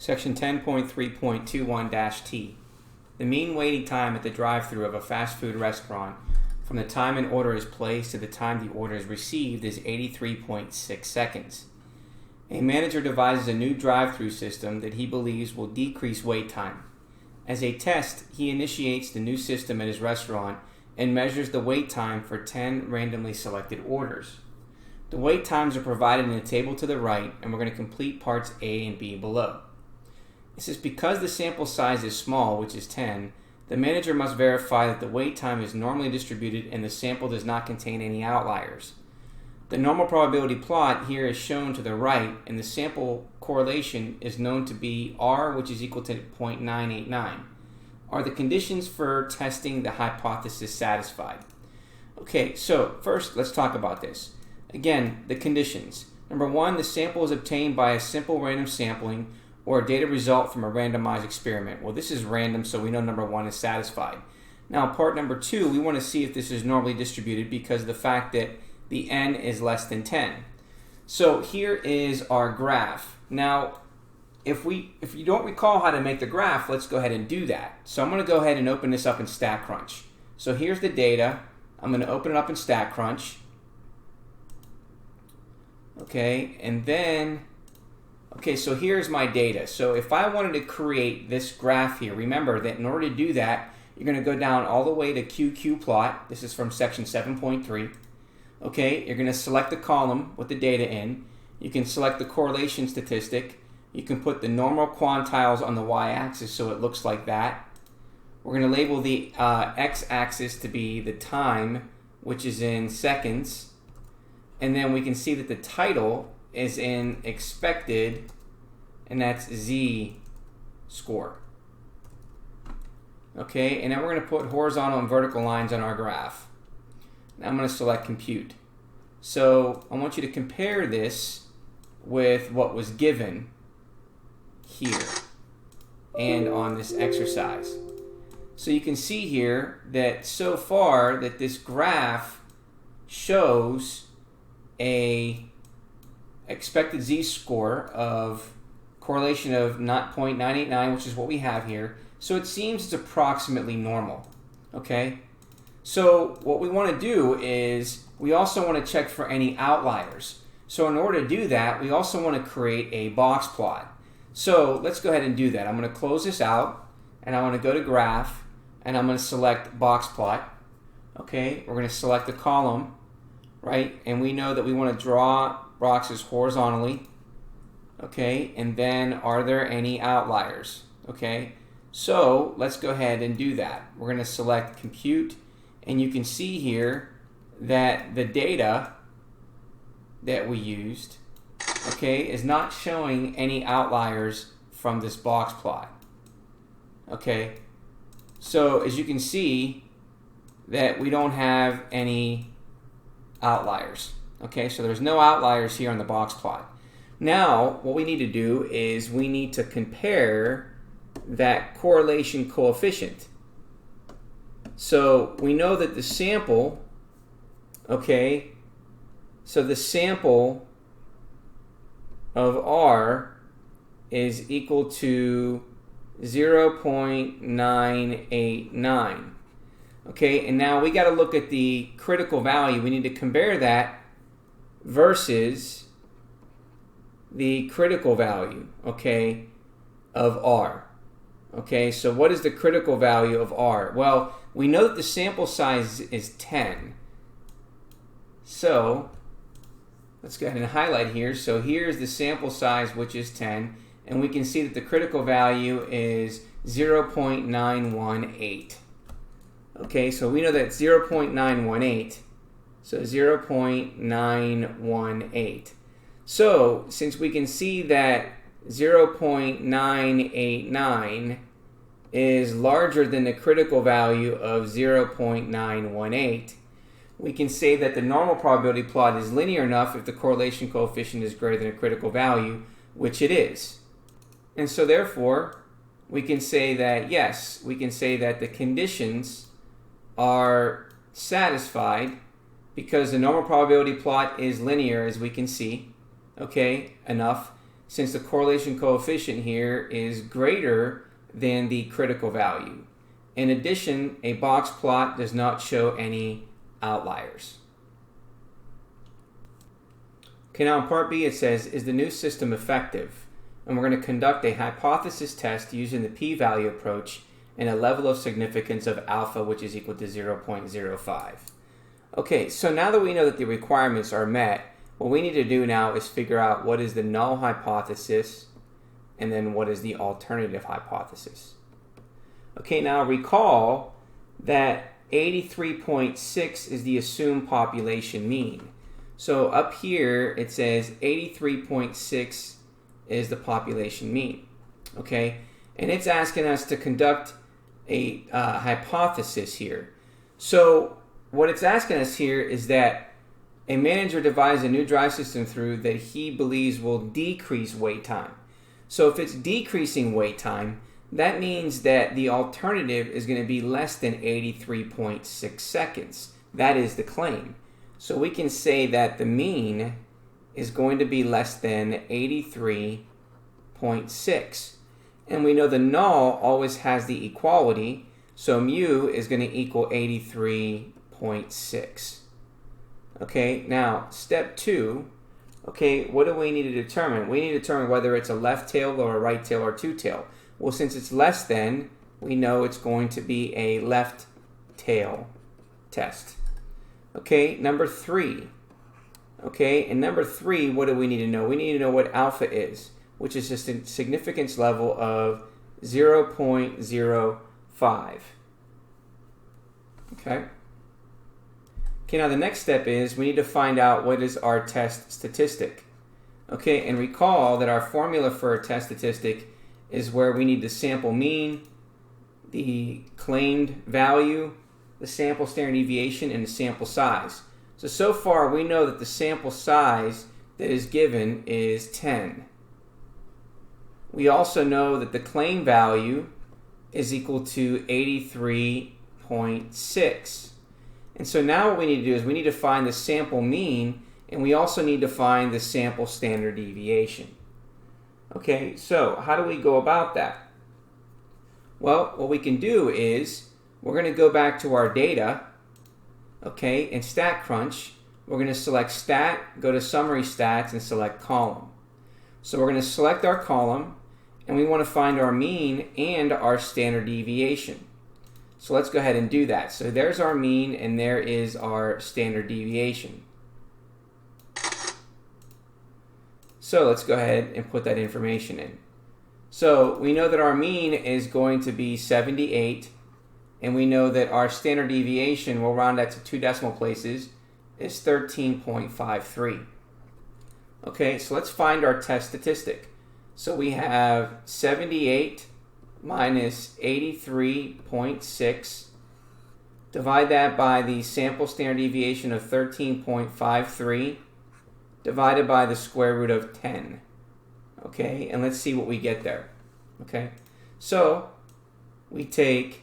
Section 10.3.21-T. The mean waiting time at the drive-thru of a fast food restaurant from the time an order is placed to the time the order is received is 83.6 seconds. A manager devises a new drive-thru system that he believes will decrease wait time. As a test, he initiates the new system at his restaurant and measures the wait time for 10 randomly selected orders. The wait times are provided in a table to the right, and we're going to complete parts A and B below. It says because the sample size is small, which is 10, the manager must verify that the wait time is normally distributed and the sample does not contain any outliers. The normal probability plot here is shown to the right, and the sample correlation is known to be R, which is equal to 0.989. Are the conditions for testing the hypothesis satisfied? Okay, so first let's talk about this. Again, the conditions. Number one, the sample is obtained by a simple random sampling or a data result from a randomized experiment. Well, this is random, so we know number one is satisfied. Now, part number two, we want to see if this is normally distributed because of the fact that the n is less than 10. So here is our graph. Now, if you don't recall how to make the graph, let's go ahead and do that. So I'm going to go ahead and open this up in StatCrunch. So here's the data. I'm going to open it up in StatCrunch. Okay, and then, okay, so here's my data. So if I wanted to create this graph here, remember that in order to do that, you're going to go down all the way to QQ-plot. This is from section 7.3. Okay, you're going to select the column with the data in. You can select the correlation statistic. You can put the normal quantiles on the y-axis so it looks like that. We're going to label the x-axis to be the time, which is in seconds. And then we can see that the title is in expected, and that's z-score. Okay, and then we're going to put horizontal and vertical lines on our graph. Now I'm going to select compute. So I want you to compare this with what was given here and on this exercise. So you can see here that so far that this graph shows a expected z-score of correlation of 0.989, which is what we have here. So it seems it's approximately normal. Okay? So what we want to do is we also want to check for any outliers. So in order to do that, we also want to create a box plot. So let's go ahead and do that. I'm going to close this out, and I want to go to graph, and I'm going to select box plot. Okay, we're going to select the column, right? And we know that we want to draw boxes horizontally. Okay, and then are there any outliers? Okay, so let's go ahead and do that. We're going to select compute, and you can see here that the data that we used, okay, is not showing any outliers from this box plot. Okay, so as you can see that we don't have any outliers. Okay, so there's no outliers here on the box plot. Now, what we need to do is we need to compare that correlation coefficient. So we know that the sample, okay, so the sample of R is equal to 0.989. Okay, and now we got to look at the critical value. We need to compare that versus the critical value, okay, of R. Okay, so what is the critical value of R? Well, we know that the sample size is 10. So let's go ahead and highlight here. So here's the sample size, which is 10, and we can see that the critical value is 0.918. Okay, so we know that 0.918. So 0.918. So since we can see that 0.989 is larger than the critical value of 0.918, we can say that the normal probability plot is linear enough if the correlation coefficient is greater than a critical value, which it is. And so therefore, we can say that, yes, we can say that the conditions are satisfied because the normal probability plot is linear, as we can see, okay, enough since the correlation coefficient here is greater than the critical value. In addition, a box plot does not show any outliers. Okay, now in part B it says, is the new system effective? And we're going to conduct a hypothesis test using the p-value approach and a level of significance of alpha, which is equal to 0.05. Okay, so now that we know that the requirements are met, what we need to do now is figure out what is the null hypothesis and then what is the alternative hypothesis. Okay, now recall that 83.6 is the assumed population mean. So up here it says 83.6 is the population mean. Okay, and it's asking us to conduct a hypothesis here. So what it's asking us here is that a manager devised a new drive system through that he believes will decrease wait time. So if it's decreasing wait time, that means that the alternative is going to be less than 83.6 seconds. That is the claim. So we can say that the mean is going to be less than 83.6. And we know the null always has the equality, so mu is going to equal 83.6. Okay, now step 2, okay, what do we need to determine? We need to determine whether it's a left tail or a right tail or two tail. Well, since it's less than, we know it's going to be a left tail test. Okay, number 3. Okay, and number 3, what do we need to know? We need to know what alpha is, which is just a significance level of 0.05. Okay. Okay, now the next step is we need to find out what is our test statistic. Okay, and recall that our formula for a test statistic is where we need the sample mean, the claimed value, the sample standard deviation, and the sample size. So far we know that the sample size that is given is 10. We also know that the claim value is equal to 83.6. And so now what we need to do is we need to find the sample mean, and we also need to find the sample standard deviation. Okay, so how do we go about that? Well, what we can do is we're going to go back to our data, okay, in StatCrunch. We're going to select Stat, go to Summary Stats, and select Column. So we're going to select our column, and we want to find our mean and our standard deviation. So let's go ahead and do that. So there's our mean, and there is our standard deviation. So let's go ahead and put that information in. So we know that our mean is going to be 78, and we know that our standard deviation, we'll round that to 2 decimal places, is 13.53. Okay, so let's find our test statistic. So we have 78 minus 83.6. Divide that by the sample standard deviation of 13.53 divided by the square root of 10. Okay, and let's see what we get there. Okay, so we take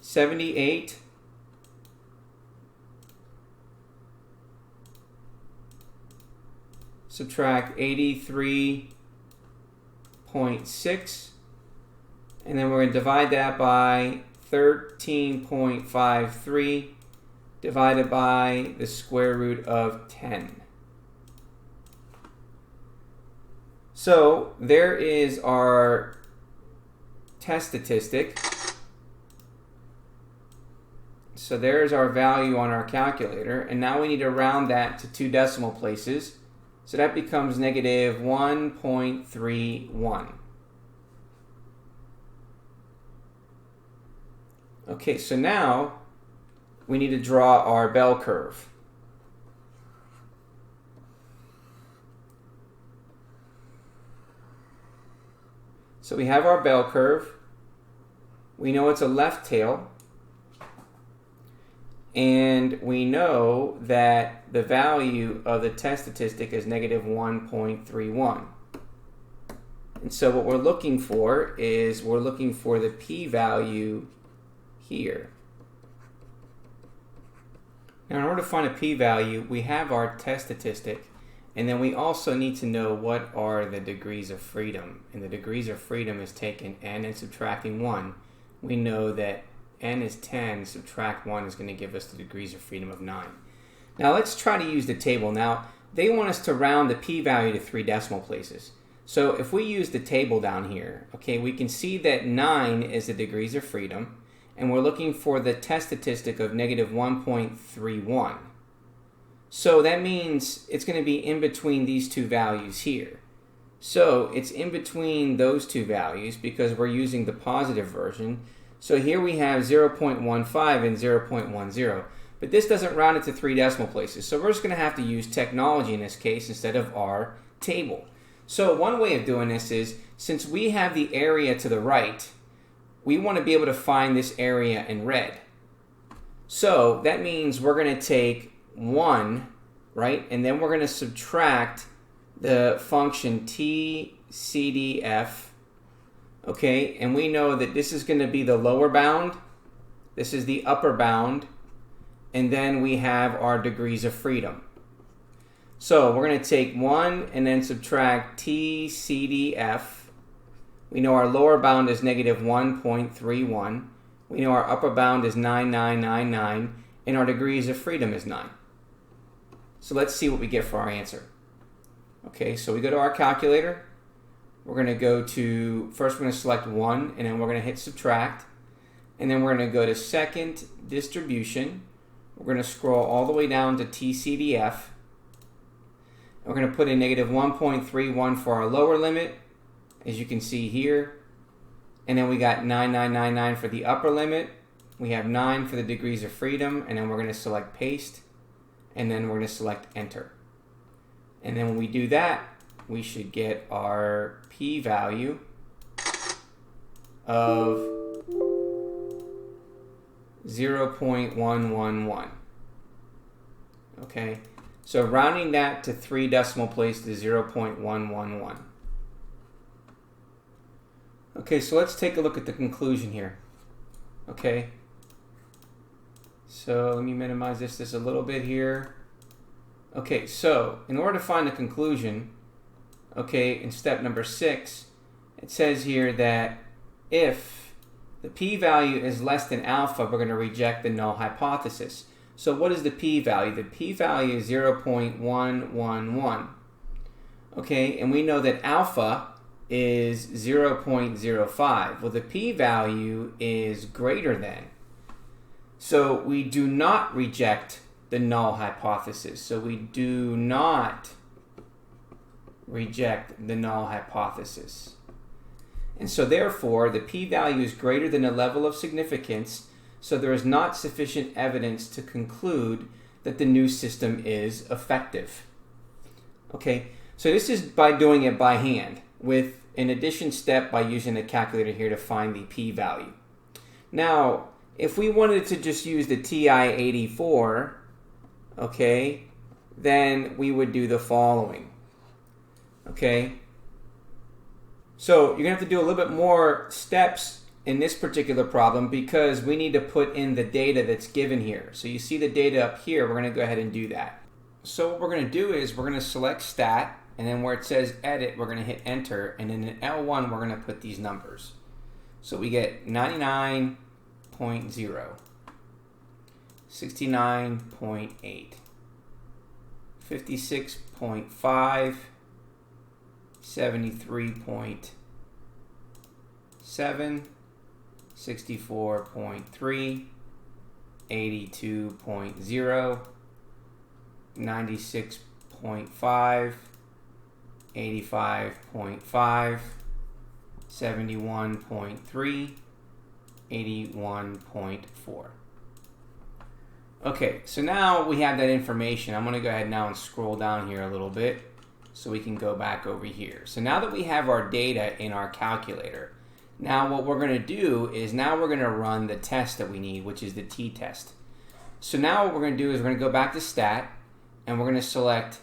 78 subtract 83.6, and then we're going to divide that by 13.53 divided by the square root of 10. So there is our test statistic. So there's our value on our calculator, and now we need to round that to 2 decimal places. So that becomes negative 1.31. Okay, so now we need to draw our bell curve. So we have our bell curve. We know it's a left tail. And we know that the value of the test statistic is negative 1.31. And so what we're looking for is we're looking for the p-value here. Now in order to find a p-value, we have our test statistic, And then we also need to know what are the degrees of freedom. And the degrees of freedom is taking n and subtracting 1. We know that n is 10, subtract 1 is going to give us the degrees of freedom of 9. Now let's try to use the table. Now they want us to round the p-value to 3 decimal places. So if we use the table down here, okay, we can see that 9 is the degrees of freedom, and we're looking for the test statistic of negative 1.31. So that means it's going to be in between these two values here. So it's in between those two values because we're using the positive version. So here we have 0.15 and 0.10. But this doesn't round it to 3 decimal places. So we're just going to have to use technology in this case instead of our table. So one way of doing this is, since we have the area to the right, we want to be able to find this area in red. So that means we're going to take 1, right? And then we're going to subtract the function TCDF, okay? And we know that this is going to be the lower bound, this is the upper bound, and then we have our degrees of freedom. So we're going to take 1 and then subtract TCDF. We know our lower bound is negative 1.31. We know our upper bound is 9999, and our degrees of freedom is 9. So let's see what we get for our answer. Okay, so we go to our calculator. We're going to go to, first we're going to select 1, and then we're going to hit subtract. And then we're going to go to second distribution. We're going to scroll all the way down to TCDF. We're going to put in negative 1.31 for our lower limit, as you can see here. And then we got 9999 for the upper limit. We have 9 for the degrees of freedom, and then we're going to select paste, and then we're going to select enter. And then when we do that, we should get our p-value of 0.111. Okay, so rounding that to 3 decimal places is 0.111. Okay, so let's take a look at the conclusion here. Okay, so let me minimize this a little bit here. Okay, so in order to find the conclusion, okay, in step number 6, it says here that if the p-value is less than alpha, we're going to reject the null hypothesis. So what is the p-value? The p-value is 0.111. Okay, and we know that alpha is 0.05. Well, the p-value is greater than. So we do not reject the null hypothesis. So we do not reject the null hypothesis. And so therefore, the p-value is greater than a level of significance, so there is not sufficient evidence to conclude that the new system is effective. Okay, so this is by doing it by hand, with an addition step by using the calculator here to find the p-value. Now, if we wanted to just use the TI-84, okay, then we would do the following. Okay, so you're going to have to do a little bit more steps in this particular problem because we need to put in the data that's given here. So you see the data up here, we're going to go ahead and do that. So what we're going to do is we're going to select stat, and then where it says edit, we're going to hit enter, and in L1 we're going to put these numbers. So we get 99.0, 69.8, 56.5, 73.7, 64.3, 82.0, 96.5, 85.5, 71.3, 81.4. Okay, so now we have that information. I'm going to go ahead now and scroll down here a little bit so we can go back over here. So now that we have our data in our calculator, now what we're going to do is now we're going to run the test that we need, which is the t-test. So now what we're going to do is we're going to go back to stat, and we're going to select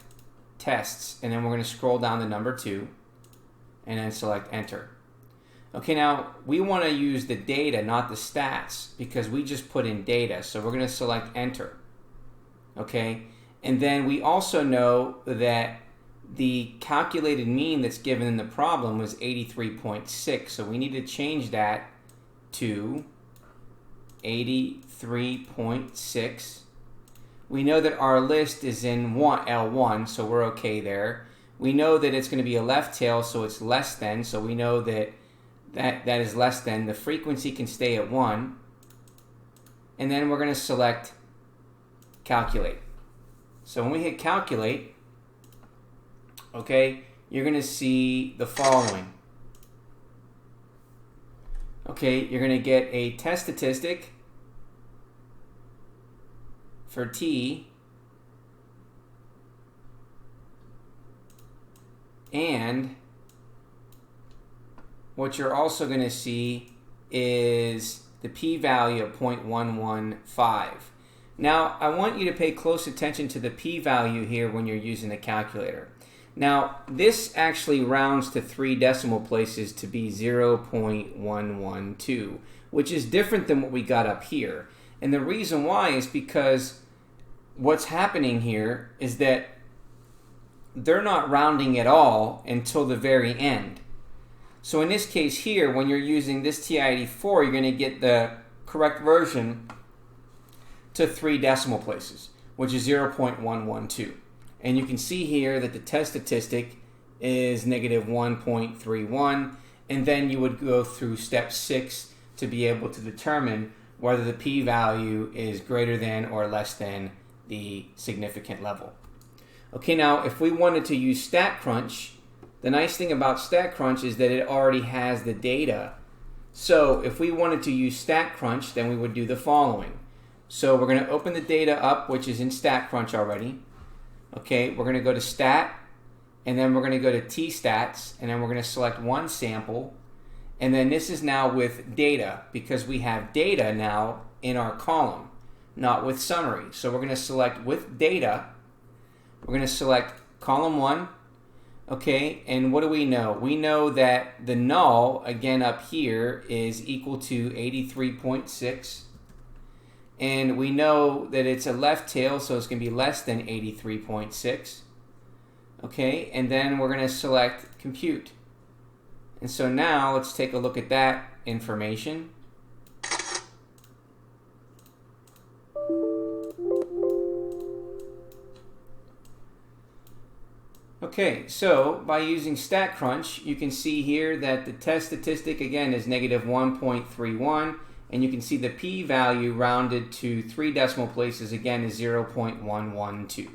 tests, and then we're going to scroll down to number 2, and then select enter. Okay, now we want to use the data, not the stats, because we just put in data. So we're going to select enter. Okay, and then we also know that the calculated mean that's given in the problem was 83.6. So we need to change that to 83.6. We know that our list is in L1, so we're okay there. We know that it's going to be a left tail, so it's less than. So we know that that is less than. The frequency can stay at 1. And then we're going to select calculate. So when we hit calculate, okay, you're going to see the following. Okay, you're going to get a test statistic for T, and what you're also going to see is the p-value of 0.115. Now, I want you to pay close attention to the p-value here when you're using the calculator. Now, this actually rounds to 3 decimal places to be 0.112, which is different than what we got up here. And the reason why is because what's happening here is that they're not rounding at all until the very end. So in this case here, when you're using this TI-84, you're going to get the correct version to 3 decimal places, which is 0.112. And you can see here that the test statistic is negative 1.31, and then you would go through step 6 to be able to determine whether the p-value is greater than or less than the significant level. Okay, now if we wanted to use StatCrunch, the nice thing about StatCrunch is that it already has the data. So if we wanted to use StatCrunch, then we would do the following. So we're going to open the data up, which is in StatCrunch already. Okay, we're going to go to Stat, and then we're going to go to T-Stats, and then we're going to select one sample. And then this is now with data, because we have data now in our column, not with summary. So we're going to select with data. We're going to select column 1. Okay, and what do we know? We know that the null, again up here, is equal to 83.6. And we know that it's a left tail, so it's going to be less than 83.6. Okay, and then we're going to select compute. And so now let's take a look at that information. Okay, so by using StatCrunch, you can see here that the test statistic again is negative 1.31, and you can see the p-value rounded to 3 decimal places again is 0.112.